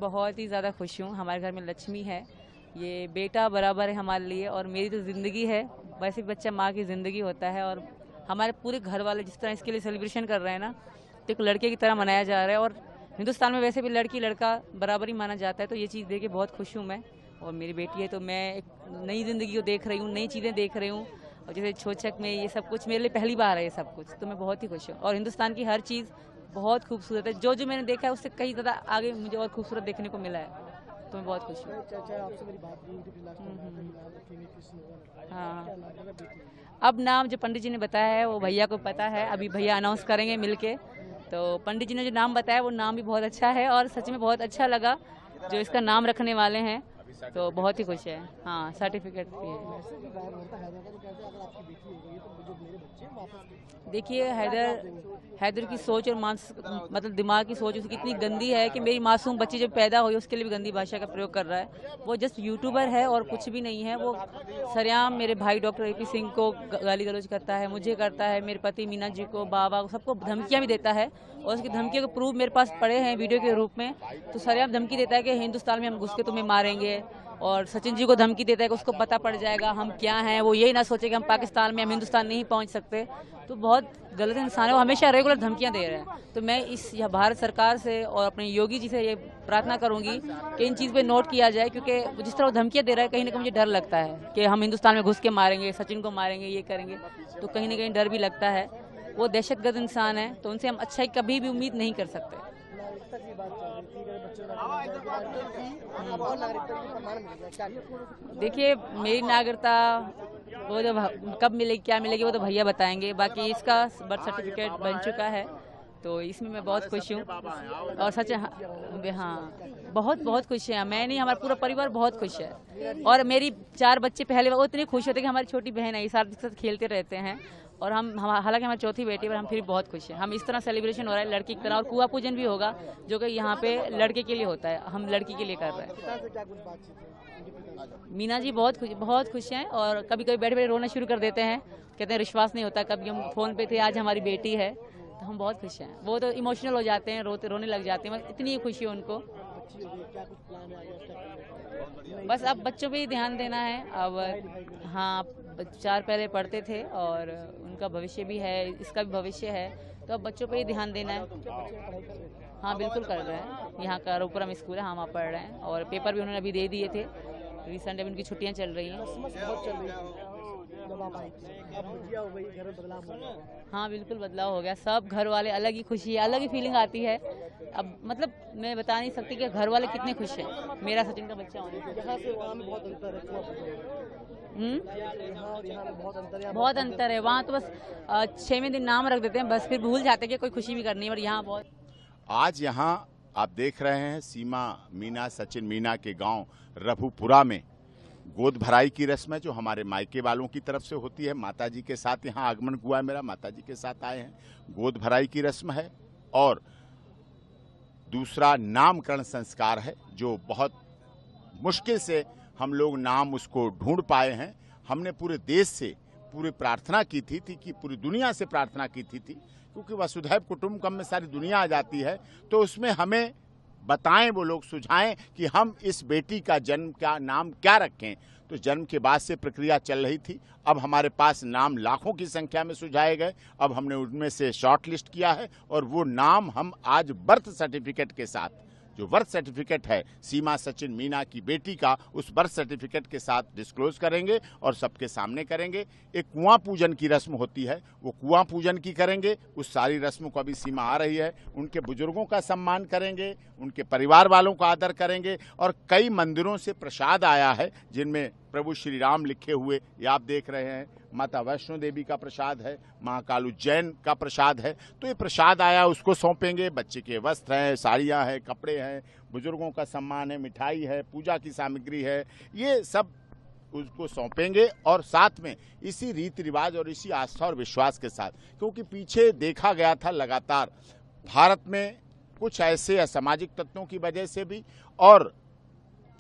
बहुत ही ज़्यादा खुश हूँ। हमारे घर में लक्ष्मी है, ये बेटा बराबर है हमारे लिए और मेरी तो ज़िंदगी है। वैसे भी बच्चा माँ की ज़िंदगी होता है और हमारे पूरे घर वाले जिस तरह इसके लिए सेलिब्रेशन कर रहे हैं ना, तो एक लड़के की तरह मनाया जा रहा है। और हिंदुस्तान में वैसे भी लड़की लड़का बराबर ही माना जाता है, तो ये चीज़ देख के बहुत खुश हूँ मैं। और मेरी बेटी है तो मैं एक नई ज़िंदगी को देख रही हूँ, नई चीज़ें देख रही हूँ। और जैसे छोचक में ये सब कुछ मेरे लिए पहली बार है, ये सब कुछ तो मैं बहुत ही खुश हूँ। और हिंदुस्तान की हर चीज़ बहुत खूबसूरत है, जो जो मैंने देखा है उससे कहीं ज़्यादा आगे मुझे और खूबसूरत देखने को मिला है, तो मैं बहुत खुश हूँ। आपसे मेरी बात नहीं हुई थी लास्ट टाइम, नाम रखेंगे कृष्ण होगा, हाँ, क्या नाम रखा बेटी? अब नाम जो पंडित जी ने बताया है वो भैया को पता है, अभी भैया अनाउंस करेंगे मिलके। तो पंडित जी ने जो नाम बताया वो नाम भी बहुत अच्छा है और सच में बहुत अच्छा लगा जो इसका नाम रखने वाले हैं, तो बहुत ही खुश है। हाँ, सर्टिफिकेट भी है। मैसेज भी वायरल होता है हैदर का, जो कहते हैं अगर आपकी बेटी हो गई तो जो मेरे बच्चे हैं वापस दो। देखिए, हैदर की सोच और मतलब दिमाग की सोच उसकी इतनी गंदी है कि मेरी मासूम बच्ची जब पैदा हुई उसके लिए भी गंदी भाषा का प्रयोग कर रहा है। वो जस्ट यूट्यूबर है और कुछ भी नहीं है। वो सरेआम मेरे भाई डॉक्टर एपी सिंह को गाली गलौज करता है, मुझे करता है, मेरे पति मीना जी को, बाबा को, सबको धमकियां भी देता है। और उसकी धमकियों के प्रूफ मेरे पास पड़े हैं वीडियो के रूप में। तो सरेआम धमकी देता है कि हिंदुस्तान में हम घुस के तुम्हें मारेंगे। और सचिन जी को धमकी देता है कि उसको पता पड़ जाएगा हम क्या हैं, वो यही ना सोचे कि हम पाकिस्तान में, हम हिंदुस्तान नहीं पहुंच सकते। तो बहुत गलत इंसान है, वो हमेशा रेगुलर धमकियां दे रहे हैं। तो मैं इस भारत सरकार से और अपने योगी जी से ये प्रार्थना करूंगी कि इन चीज़ पे नोट किया जाए, क्योंकि जिस तरह वो धमकियां दे रहा है कहीं ना कहीं मुझे डर लगता है कि हम हिंदुस्तान में घुस के मारेंगे, सचिन को मारेंगे, ये करेंगे। तो कहीं ना कहीं डर भी लगता है। वो दहशतगर्द इंसान है, तो उनसे हम अच्छाई कभी भी उम्मीद नहीं कर सकते। नागरिकता की बात चल रही थी, अगर बच्चों नागरिकता और नागरिकता की प्रमाण मिलेगा क्या करें? देखिए, मेरी नागरिकता वो जो कब मिलेगी क्या मिलेगी वो तो भैया बताएंगे। बाकी इसका बर्थ सर्टिफिकेट बन चुका है, तो इसमें मैं बहुत खुश हूँ। और सच हाँ, बहुत बहुत खुश है। मैं नहीं, हमारा पूरा परिवार बहुत खुश है। और मेरी 4 बच्चे पहले वो इतने खुश होते कि हमारी छोटी बहन है, ये साथ खेलते रहते हैं। और हम हालांकि हमारी चौथी बेटी, पर हम फिर बहुत खुश हैं। हम इस तरह सेलिब्रेशन हो रहा है लड़की की तरह, और कुआं पूजन भी होगा जो कि यहाँ पे लड़के के लिए होता है, हम लड़की के लिए कर रहे हैं। पिता से क्या कुछ बातचीत है उनके पिता से? मीना जी बहुत खुश हैं और कभी कभी बैठे बैठे रोना शुरू कर देते हैं, कहते हैं विश्वास नहीं होता, कभी हम फोन पे थे, आज हमारी बेटी है। तो हम बहुत खुश हैं। वो तो इमोशनल हो जाते हैं, रोने लग जाते हैं, इतनी खुशी है उनको। बच्ची हो गई, क्या कुछ प्लान है आगे उसका करने का? बस अब बच्चों पे ही ध्यान देना है अब। हाँ, 4 पहले पढ़ते थे और उनका भविष्य भी है, इसका भी भविष्य है, तो अब बच्चों पे ही ध्यान देना है। क्या बच्चे पढ़ाई कर रहे हैं? हाँ, बिल्कुल कर रहे हैं। यहाँ का रूपरम स्कूल है, हाँ, वहाँ पढ़ रहे हैं और पेपर भी उन्होंने अभी दे दिए थे। रिसेंट अभी उनकी छुट्टियाँ चल रही हैं। क्रिसमस बहुत चल रही थी जब आप आई थी, अब भुजिया हो गई, घर में बदलाव हो गया। हाँ, बिल्कुल बदलाव हो गया। सब घर वाले, अलग ही खुशी है, अलग ही फीलिंग आती है। अब मतलब मैं बता नहीं सकती कि घर वाले कितने खुश हैं मेरा सचिन का बच्चा होने से। यहाँ से वहाँ में बहुत अंतर है, यहाँ और यहाँ में बहुत अंतर है। बहुत अंतर है। वहाँ तो बस 6वें दिन नाम रख देते हैं, बस फिर भूल जाते हैं कि कोई खुशी भी करनी है। और यहाँ बहुत आज यहाँ आप देख रहे हैं सीमा मीना, सचिन मीना के गांव रघुपुरा में गोद भराई की रस्म है, जो हमारे मायके वालों की तरफ से होती है। माताजी के साथ यहाँ आगमन हुआ है मेरा, माताजी के साथ आए हैं। गोद भराई की रस्म है और दूसरा नामकरण संस्कार है, जो बहुत मुश्किल से हम लोग नाम उसको ढूंढ पाए हैं। हमने पूरे देश से पूरी प्रार्थना की थी कि पूरी दुनिया से प्रार्थना की थी क्योंकि वसुधैव कुटुंबकम में सारी दुनिया आ जाती है, तो उसमें हमें बताएं, वो लोग सुझाएं कि हम इस बेटी का जन्म का नाम क्या रखें। तो जन्म के बाद से प्रक्रिया चल रही थी। अब हमारे पास नाम लाखों की संख्या में सुझाए गए। अब हमने उनमें से शॉर्ट लिस्ट किया है और वो नाम हम आज बर्थ सर्टिफिकेट के साथ, जो बर्थ सर्टिफिकेट है सीमा सचिन मीना की बेटी का, उस बर्थ सर्टिफिकेट के साथ डिस्क्लोज करेंगे और सबके सामने करेंगे। एक कुआं पूजन की रस्म होती है, वो कुआं पूजन की करेंगे। उस सारी रस्म को अभी सीमा आ रही है। उनके बुजुर्गों का सम्मान करेंगे, उनके परिवार वालों का आदर करेंगे। और कई मंदिरों से प्रसाद आया है जिनमें प्रभु श्री राम लिखे हुए, ये आप देख रहे हैं। माता वैष्णो देवी का प्रसाद है, महाकाल उज्जैन का प्रसाद है। तो ये प्रसाद आया, उसको सौंपेंगे। बच्चे के वस्त्र हैं, साड़ियाँ हैं, कपड़े हैं, बुजुर्गों का सम्मान है, मिठाई है, पूजा की सामग्री है, ये सब उसको सौंपेंगे। और साथ में इसी रीति रिवाज और इसी आस्था और विश्वास के साथ, क्योंकि पीछे देखा गया था लगातार भारत में कुछ ऐसे असामाजिक तत्वों की वजह से भी, और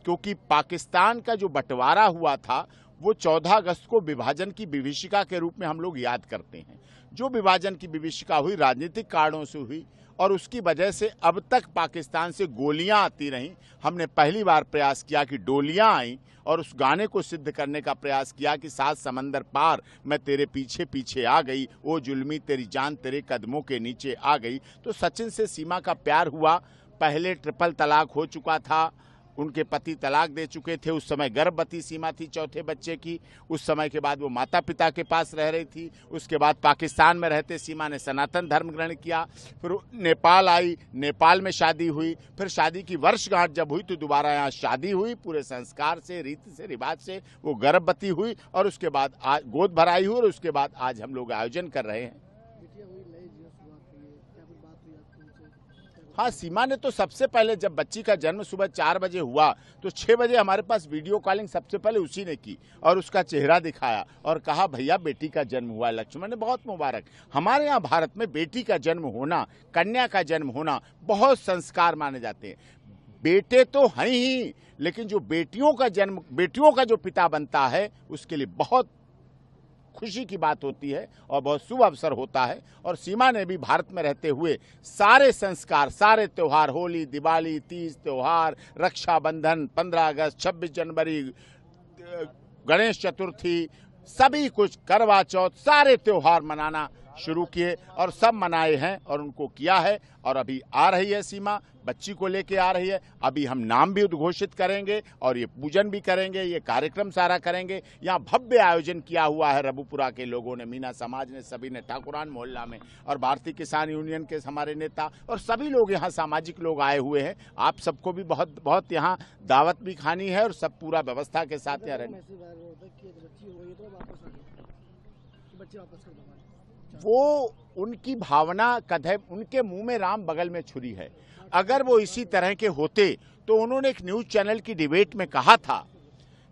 क्योंकि पाकिस्तान का जो बंटवारा हुआ था वो 14 अगस्त को विभाजन की विभीषिका के रूप में हम लोग याद करते हैं। जो विभाजन की विभीषिका हुई राजनीतिक कारणों से हुई और उसकी वजह से अब तक पाकिस्तान से गोलियां आती रहीं। हमने पहली बार प्रयास किया कि डोलियां आईं और उस गाने को सिद्ध करने का प्रयास किया कि 7 समंदर पार मैं तेरे पीछे पीछे आ गई, ओ जुल्मी तेरी जान तेरे कदमों के नीचे आ गई। तो सचिन से सीमा का प्यार हुआ। पहले ट्रिपल तलाक हो चुका था, उनके पति तलाक दे चुके थे। उस समय गर्भवती सीमा थी चौथे बच्चे की। उस समय के बाद वो माता पिता के पास रह रही थी। उसके बाद पाकिस्तान में रहते सीमा ने सनातन धर्म ग्रहण किया। फिर नेपाल आई, नेपाल में शादी हुई। फिर शादी की वर्षगांठ जब हुई तो दोबारा यहाँ शादी हुई, पूरे संस्कार से, रीति से, रिवाज से वो गर्भवती हुई और उसके बाद आज गोद भराई हुई और उसके बाद आज हम लोग आयोजन कर रहे हैं। हाँ, सीमा ने तो सबसे पहले जब बच्ची का जन्म सुबह 4 बजे हुआ तो 6 बजे हमारे पास वीडियो कॉलिंग सबसे पहले उसी ने की और उसका चेहरा दिखाया और कहा भैया बेटी का जन्म हुआ। लक्ष्मण ने बहुत मुबारक। हमारे यहाँ भारत में बेटी का जन्म होना, कन्या का जन्म होना बहुत संस्कार माने जाते हैं। बेटे तो हैं ही, लेकिन जो बेटियों का जन्म, बेटियों का जो पिता बनता है उसके लिए बहुत खुशी की बात होती है और बहुत शुभ अवसर होता है। और सीमा ने भी भारत में रहते हुए सारे संस्कार, सारे त्योहार, होली, दिवाली, तीज त्योहार, रक्षाबंधन, 15 अगस्त, 26 जनवरी, गणेश चतुर्थी, सभी कुछ, करवा चौथ, सारे त्योहार मनाना शुरू किए और सब मनाए हैं और उनको किया है। और अभी आ रही है सीमा, बच्ची को लेके आ रही है। अभी हम नाम भी उद्घोषित करेंगे और ये पूजन भी करेंगे, ये कार्यक्रम सारा करेंगे। यहाँ भव्य आयोजन किया हुआ है रबुपुरा के लोगों ने, मीना समाज ने, सभी ने, ठाकुरान मोहल्ला में और भारतीय किसान यूनियन के हमारे नेता और सभी लोग यहाँ सामाजिक लोग आए हुए हैं। आप सबको भी बहुत बहुत यहाँ दावत भी खानी है और सब पूरा व्यवस्था के साथ यहाँ रहने। वो उनकी भावना कदम, उनके मुंह में राम बगल में छुरी है। अगर वो इसी तरह के होते तो उन्होंने एक न्यूज चैनल की डिबेट में कहा था,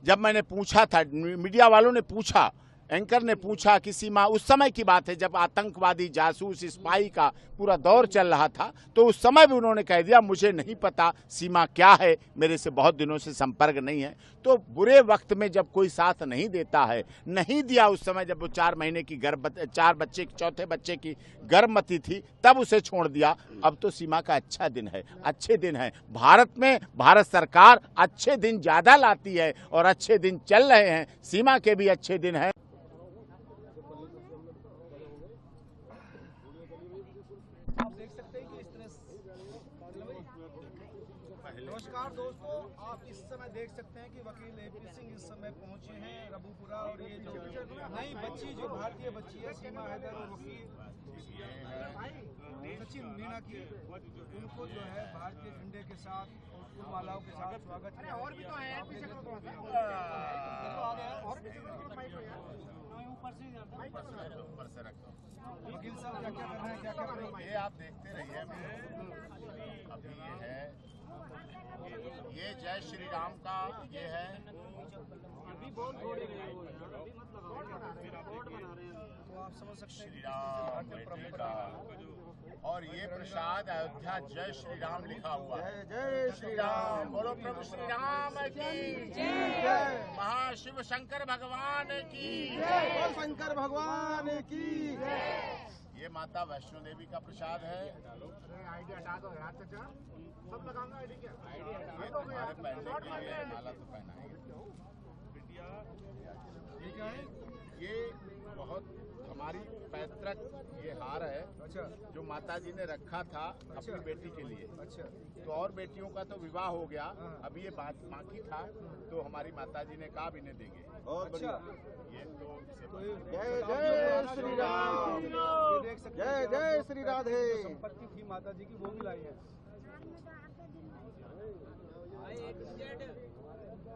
जब मैंने पूछा था, मीडिया वालों ने पूछा, एंकर ने पूछा कि सीमा, उस समय की बात है जब आतंकवादी, जासूस, स्पाई का पूरा दौर चल रहा था, तो उस समय भी उन्होंने कह दिया मुझे नहीं पता सीमा क्या है, मेरे से बहुत दिनों से संपर्क नहीं है। तो बुरे वक्त में जब कोई साथ नहीं देता है, नहीं दिया उस समय जब वो 4 महीने की चौथे बच्चे की गर्भवती थी, तब उसे छोड़ दिया। अब तो सीमा का अच्छा दिन है, अच्छे दिन है। भारत में भारत सरकार अच्छे दिन ज्यादा लाती है और अच्छे दिन चल रहे हैं, सीमा के भी अच्छे दिन है। नमस्कार दोस्तों, आप इस समय देख सकते हैं कि वकील एपी सिंह इस समय पहुंचे हैं रबुपुरा और ये जो नई बच्ची, जो भारतीय बच्ची है सीमा हैदर और वकील सचिन मीना की, उनको जो है भारतीय झंडे के साथ और फूलमालाओं के साथ स्वागत किया। और भी तो है वकील साहब क्या क्या कर रहे हैं, क्या क्या कर रहे हैं, ये आप देखते रहिए। अभी ये है, ये जय श्री राम का ये है, तो आप समझ सकते हैं श्री राम बेटे का, और ये प्रसाद अयोध्या जय श्री राम लिखा हुआ है। जय श्री राम, बोलो प्रभु श्री राम की जय, महाशिव शंकर भगवान की जय, शंकर भगवान की। ये माता वैष्णो देवी का प्रसाद है। आईडी हटा दो यार चाचा, सब लगाऊंगा आईडी क्या? ये तुम्हारे पहनने के लिए माला तो पहनाएंगे। ठीक है, ये बहुत हमारी पैतृक ये हार है, अच्छा, जो माता जी ने रखा था अपनी बेटी के लिए। अच्छा, तो और बेटियों का तो विवाह हो गया, अब ये बात बाकी था, तो हमारी माता जी ने कहा इन्हें देंगे। अच्छा, ये तो जय जय श्री राम, देख सकते हैं, जय जय श्री राधे। संपत्ति थी माता जी की, वो भी लाई है।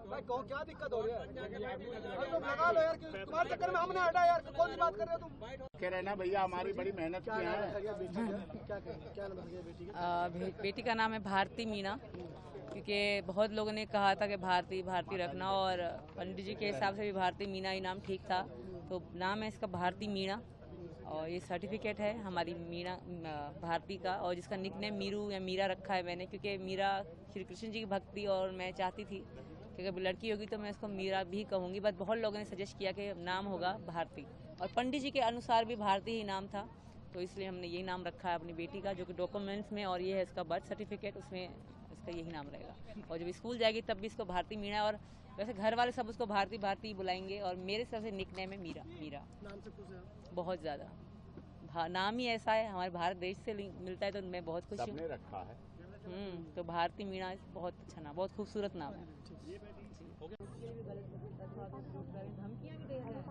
भाई कौन, क्या दिक्कत हो रही है? तुम लगा लो यार, तुम्हारे चक्कर में हमने हटा यार, कौन सी बात कर रहे हो तुम? कह रहे ना भैया, हमारी बड़ी मेहनत की है। बेटी का नाम है भारती मीना, क्योंकि बहुत लोगों ने कहा था कि भारती भारती रखना, और पंडित जी के हिसाब से भी भारती मीना ही नाम ठीक था, तो नाम है इसका भारती मीना। और ये सर्टिफिकेट है हमारी मीना भारती का, और जिसका निकनेम मीरू या मीरा रखा है मैंने, क्योंकि मीरा श्री कृष्ण जी की भक्ति, और मैं चाहती थी कि अगर लड़की होगी तो मैं इसको मीरा भी कहूँगी, बट बहुत लोगों ने सजेस्ट किया कि नाम होगा भारती, और पंडित जी के अनुसार भी भारती ही नाम था। तो इसलिए हमने यही नाम रखा है अपनी बेटी का, जो कि डॉक्यूमेंट्स में, और ये है इसका बर्थ सर्टिफिकेट, उसमें इसका यही नाम रहेगा। और जब स्कूल जाएगी तब भी इसको भारती मीणा, और वैसे घर वाले सब उसको भारती भारती बुलाएंगे, और मेरे सबसे निक नेम है मीरा। मीरा नाम से खुश है? बहुत ज़्यादा, नाम ही ऐसा है, हमारे भारत देश से मिलता है, तो मैं बहुत खुश हूँ। सबने रखा है। तो भारती मीणा बहुत अच्छा नाम, बहुत खूबसूरत नाम है। धमकियाँ भी दे रहे हैं,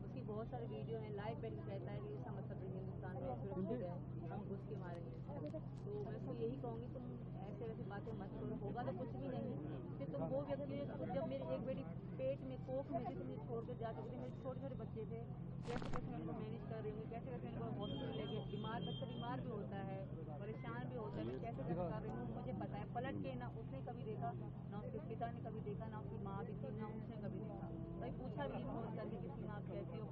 उसकी बहुत सारी वीडियो हैं, लाइव पे कहता है कि इसका मतलब हिंदुस्तान में सुरक्षित है, हम घुस के मारेंगे। तो मैं उसको यही कहूँगी, तुम ऐसे वैसे बातें मत करो, होगा तो कुछ भी नहीं। फिर तुम वो व्यक्ति, जब मेरी एक बेटी पेट में कोख में थी, तुम छोड़ कर जा चुके थे, मेरे छोटे छोटे बच्चे थे, कैसे कैसे मैं उनको मैनेज कर रही हूँ, कैसे कैसे उनको हॉस्पिटल लेके, बच्चा बीमार भी होता है, परेशान भी होता है, मैं कैसे कैसे कर रही हूँ मुझे पता है। पलट के ना उसने कभी देखा, ना उसके पिता ने कभी देखा, ना उसकी माँ भी थी, ना उसने कभी देखा, कभी पूछा भी नहीं फोन करके कि सीमा आप कैसी हो।